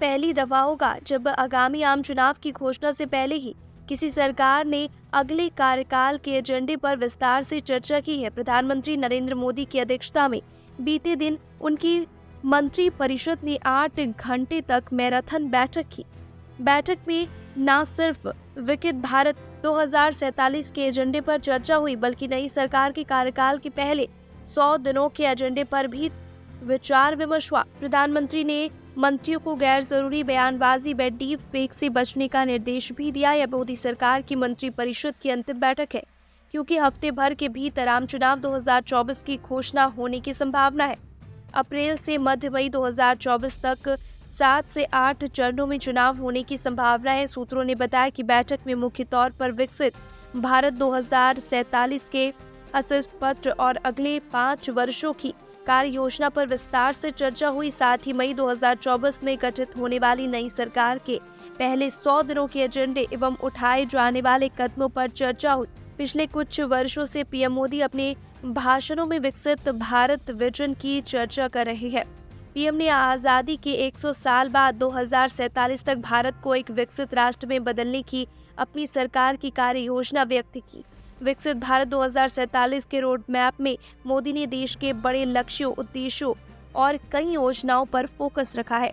पहली दफा होगा जब आगामी आम चुनाव की घोषणा से पहले ही किसी सरकार ने अगले कार्यकाल के एजेंडे पर विस्तार से चर्चा की है। प्रधानमंत्री नरेंद्र मोदी की अध्यक्षता में बीते दिन उनकी मंत्री परिषद ने 8 घंटे तक मैराथन बैठक की। बैठक में न सिर्फ विकसित भारत 2047 के एजेंडे पर चर्चा हुई, बल्कि नई सरकार के कार्यकाल के पहले 100 दिनों के एजेंडे पर भी विचार विमर्श हुआ। प्रधानमंत्री ने मंत्रियों को गैर जरूरी बयानबाजी व डीप फेक से बचने का निर्देश भी दिया। यह मोदी सरकार की मंत्री परिषद की अंतिम बैठक है, क्योंकि हफ्ते भर के भीतर आम चुनाव 2024 की घोषणा होने की संभावना है। अप्रैल से मध्य मई 2024 तक 7 से 8 चरणों में चुनाव होने की संभावना है। सूत्रों ने बताया कि बैठक में मुख्य तौर पर विकसित भारत 2047 के असिस्ट पत्र और अगले 5 वर्षों की कार्य योजना पर विस्तार से चर्चा हुई। साथ ही मई 2024 में गठित होने वाली नई सरकार के पहले 100 दिनों के एजेंडे एवं उठाए जाने वाले कदमों पर चर्चा हुई। पिछले कुछ वर्षों से पीएम मोदी अपने भाषणों में विकसित भारत विजन की चर्चा कर रहे हैं। पीएम ने आजादी के 100 साल बाद 2047 तक भारत को एक विकसित राष्ट्र में बदलने की अपनी सरकार की कार्य योजना व्यक्त की। विकसित भारत 2047 के रोड मैप में मोदी ने देश के बड़े लक्ष्यों, उद्देश्यों और कई योजनाओं पर फोकस रखा है।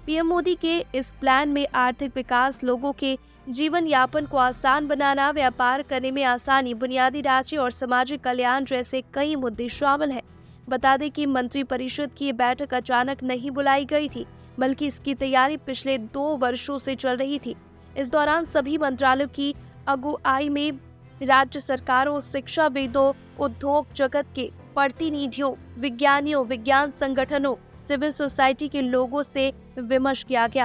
पीएम मोदी के इस प्लान में आर्थिक विकास, लोगों के जीवन यापन को आसान बनाना, व्यापार करने में आसानी, बुनियादी ढांचे और सामाजिक कल्याण जैसे कई मुद्दे शामिल हैं। बता दें कि मंत्रिपरिषद की ये बैठक अचानक नहीं बुलाई गई थी, बल्कि इसकी तैयारी पिछले 2 वर्षों से चल रही थी। इस दौरान सभी मंत्रालयों की अगुवाई में राज्य सरकारों, शिक्षाविदों, उद्योग जगत के प्रतिनिधियों, विज्ञानियों, विज्ञान संगठनों, सिविल सोसाइटी के लोगों से विमर्श किया गया।